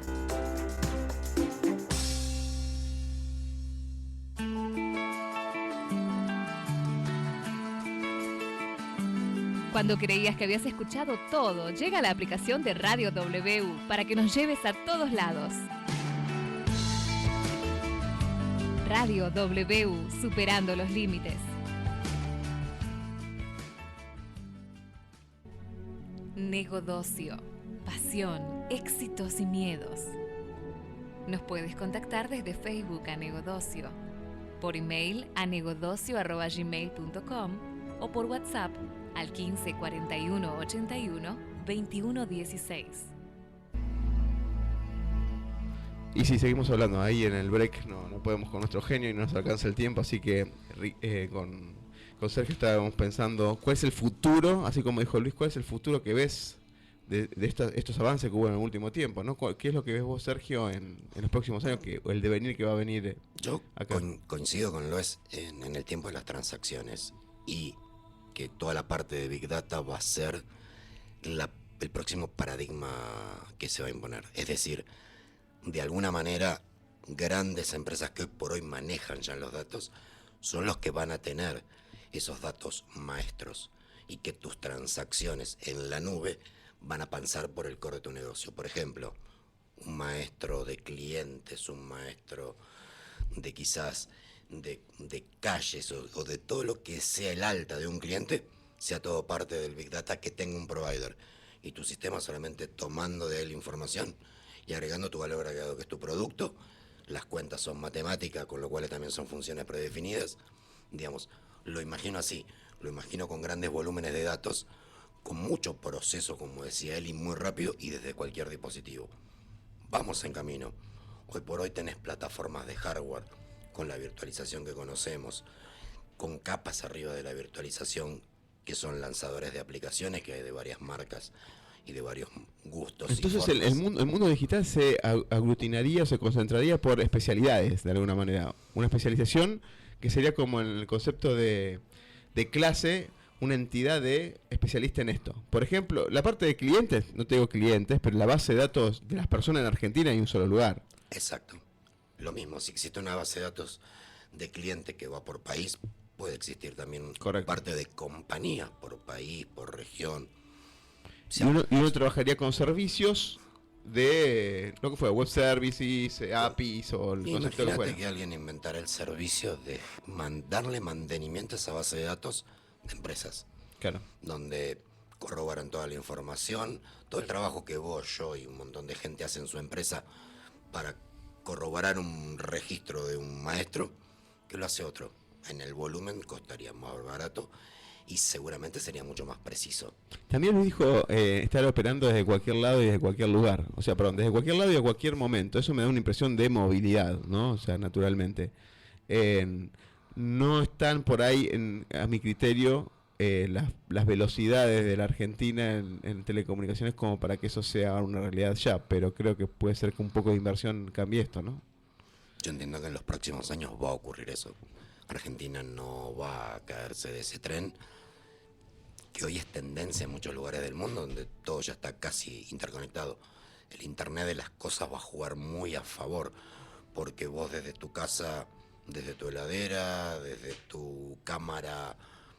Cuando creías que habías escuchado todo, llega la aplicación de Radio W para que nos lleves a todos lados. Radio W, superando los límites. Negodocio, pasión, éxitos y miedos. Nos puedes contactar desde Facebook a Negodocio, por email a negodocio@gmail.com o por WhatsApp al 15 41 81 21 16. Y si seguimos hablando ahí en el break, no podemos con nuestro genio y no nos alcanza el tiempo, así que con Sergio estábamos pensando cuál es el futuro, así como dijo Luis, cuál es el futuro que ves de estos avances que hubo en el último tiempo, ¿no? ¿Qué es lo que ves vos, Sergio, en los próximos años, o el devenir que va a venir Yo acá? Coincido con Luis en el tiempo de las transacciones y que toda la parte de Big Data va a ser el próximo paradigma que se va a imponer. Es decir, de alguna manera, grandes empresas que hoy por hoy manejan ya los datos son los que van a tener esos datos maestros y que tus transacciones en la nube van a pasar por el core de tu negocio. Por ejemplo, un maestro de clientes, un maestro de quizás de calles o de todo lo que sea el alta de un cliente, sea todo parte del Big Data que tenga un provider. Y tu sistema solamente tomando de él información y agregando tu valor agregado, que es tu producto. Las cuentas son matemáticas, con lo cual también son funciones predefinidas. Digamos, lo imagino así, lo imagino con grandes volúmenes de datos, con mucho proceso, como decía él, y muy rápido, y desde cualquier dispositivo. Vamos en camino. Hoy por hoy tenés plataformas de hardware con la virtualización que conocemos, con capas arriba de la virtualización que son lanzadores de aplicaciones que hay de varias marcas y de varios gustos. Entonces el mundo digital se aglutinaría o se concentraría por especialidades, de alguna manera. Una especialización que sería como en el concepto de clase, una entidad de especialista en esto. Por ejemplo, la parte de clientes, no te digo clientes, pero la base de datos de las personas en Argentina hay un solo lugar. Exacto. Lo mismo, si existe una base de datos de cliente que va por país, puede existir también parte de compañía por país, por región. Y uno trabajaría con servicios de lo que fue, web services, APIs o el concepto que fuera. Que alguien inventara el servicio de darle mantenimiento a esa base de datos de empresas. Claro. Donde corroboran toda la información, todo el trabajo que vos, yo y un montón de gente hacen en su empresa para corroborar un registro de un maestro, que lo hace otro. En el volumen costaría más barato y seguramente sería mucho más preciso. También me dijo estar operando desde cualquier lado y desde cualquier lugar. O sea, perdón, desde cualquier lado y a cualquier momento. Eso me da una impresión de movilidad, ¿no? O sea, naturalmente. No están por ahí, a mi criterio, las velocidades de la Argentina en telecomunicaciones como para que eso sea una realidad ya. Pero creo que puede ser que un poco de inversión cambie esto, ¿no? Yo entiendo que en los próximos años va a ocurrir eso. Argentina no va a caerse de ese tren, que hoy es tendencia en muchos lugares del mundo, donde todo ya está casi interconectado. El Internet de las cosas va a jugar muy a favor, porque vos desde tu casa, desde tu heladera, desde tu cámara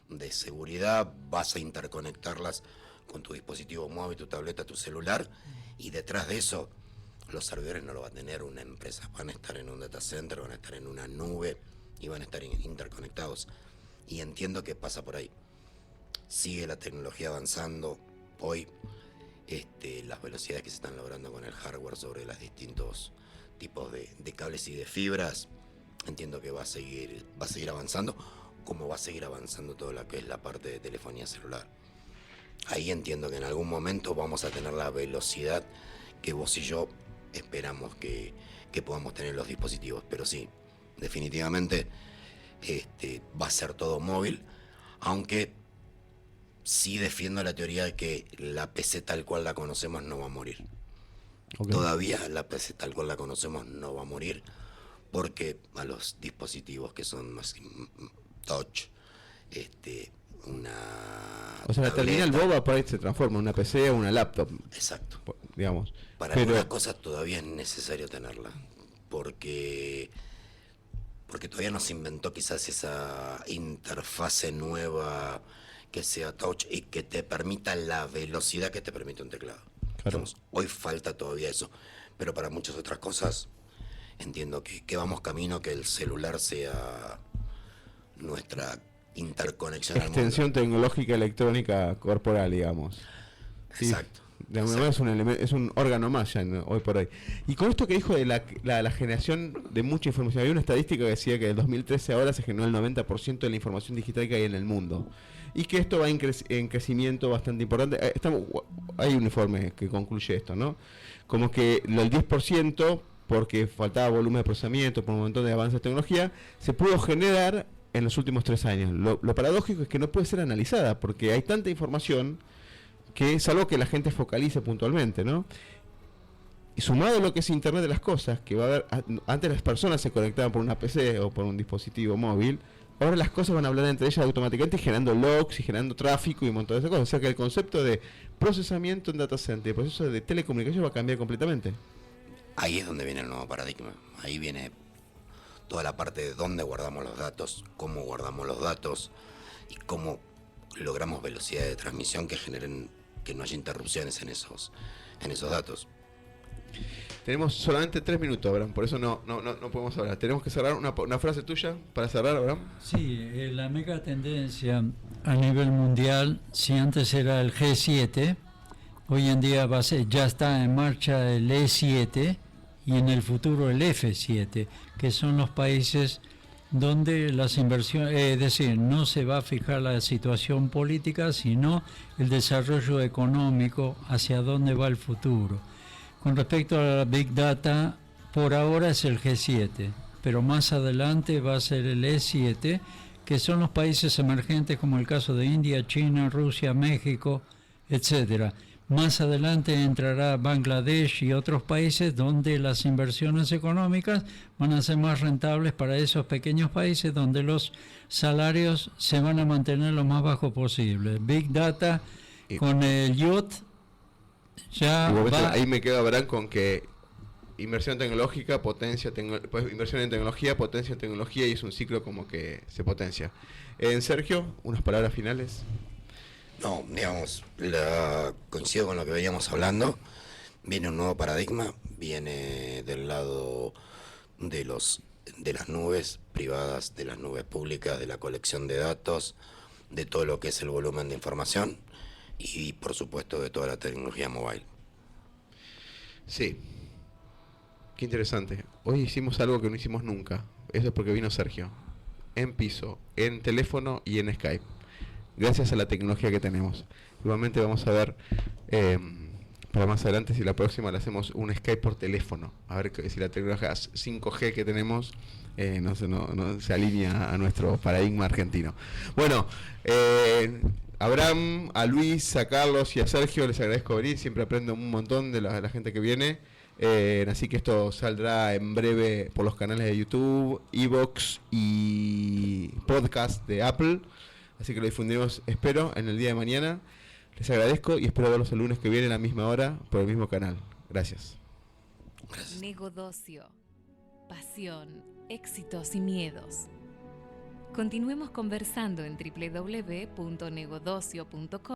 de seguridad, vas a interconectarlas con tu dispositivo móvil, tu tableta, tu celular, y detrás de eso los servidores no lo va a tener una empresa, van a estar en un data center, van a estar en una nube, y van a estar interconectados. Y entiendo que pasa por ahí. Sigue la tecnología avanzando. Hoy, las velocidades que se están logrando con el hardware sobre los distintos tipos de cables y de fibras, entiendo que va a seguir avanzando, como va a seguir avanzando todo lo que es la parte de telefonía celular. Ahí entiendo que en algún momento vamos a tener la velocidad que vos y yo esperamos que podamos tener los dispositivos. Pero sí, definitivamente va a ser todo móvil, aunque sí defiendo la teoría de que la PC tal cual la conocemos no va a morir. Okay. Todavía la PC tal cual la conocemos no va a morir, porque a los dispositivos que son más touch, o sea, la terminal boba por ahí se transforma en una PC o una laptop. Exacto. Digamos. Para algunas cosas todavía es necesario tenerla, porque todavía no se inventó quizás esa interfase nueva que sea touch y que te permita la velocidad que te permite un teclado. Claro. Digamos, hoy falta todavía eso, pero para muchas otras cosas entiendo que vamos camino, que el celular sea nuestra interconexión extensión al mundo. Tecnológica electrónica corporal, digamos. Exacto. De alguna manera es un órgano más ya hoy por hoy. Y con esto que dijo de la generación de mucha información, había una estadística que decía que en 2013 ahora se generó el 90% de la información digital que hay en el mundo. Y que esto va en crecimiento bastante importante. Hay un informe que concluye esto, ¿no? Como que el 10%, porque faltaba volumen de procesamiento, por un montón de avances de tecnología, se pudo generar en los últimos 3 años. Lo paradójico es que no puede ser analizada, porque hay tanta información que es algo que la gente focalice puntualmente, ¿no? Y sumado a lo que es Internet de las cosas, que va a haber, antes las personas se conectaban por una PC o por un dispositivo móvil, ahora las cosas van a hablar entre ellas automáticamente, generando logs y generando tráfico y un montón de esas cosas. O sea que el concepto de procesamiento en data center, el proceso de telecomunicación va a cambiar completamente. Ahí es donde viene el nuevo paradigma. Ahí viene toda la parte de dónde guardamos los datos, cómo guardamos los datos y cómo logramos velocidades de transmisión que generen que no haya interrupciones en esos datos. Tenemos solamente 3 minutos, Abraham, por eso no podemos hablar. Tenemos que cerrar una frase tuya para cerrar, Abraham. Sí, la mega tendencia a nivel mundial, si antes era el G7, hoy en día ya está en marcha el E7 y en el futuro el F7, que son los países donde las inversiones, es decir, no se va a fijar la situación política, sino el desarrollo económico, hacia dónde va el futuro. Con respecto a la Big Data, por ahora es el G7, pero más adelante va a ser el E7, que son los países emergentes como el caso de India, China, Rusia, México, etcétera. Más adelante entrará Bangladesh y otros países donde las inversiones económicas van a ser más rentables para esos pequeños países donde los salarios se van a mantener lo más bajo posible. Big Data con el YOT ya va. Ahí me quedo, Abraham, con que inversión tecnológica, inversión en tecnología, potencia en tecnología, y es un ciclo como que se potencia. Sergio, unas palabras finales. No, digamos, coincido con lo que veníamos hablando. Viene un nuevo paradigma, viene del lado de las nubes privadas, de las nubes públicas, de la colección de datos, de todo lo que es el volumen de información y, por supuesto, de toda la tecnología mobile. Sí, qué interesante. Hoy hicimos algo que no hicimos nunca. Eso es porque vino Sergio. En piso, en teléfono y en Skype. Gracias a la tecnología que tenemos. Igualmente vamos a ver para más adelante si la próxima le hacemos un Skype por teléfono. A ver si la tecnología 5G que tenemos no se alinea a nuestro paradigma argentino. Bueno, Abraham, a Luis, a Carlos y a Sergio les agradezco venir. Siempre aprendo un montón de la gente que viene. Así que esto saldrá en breve por los canales de YouTube, iVoox y podcast de Apple. Así que lo difundiremos, espero, en el día de mañana. Les agradezco y espero verlos el lunes que viene a la misma hora por el mismo canal. Gracias. Negodocio, pasión, éxitos y miedos. Continuemos conversando en www.negodocio.com.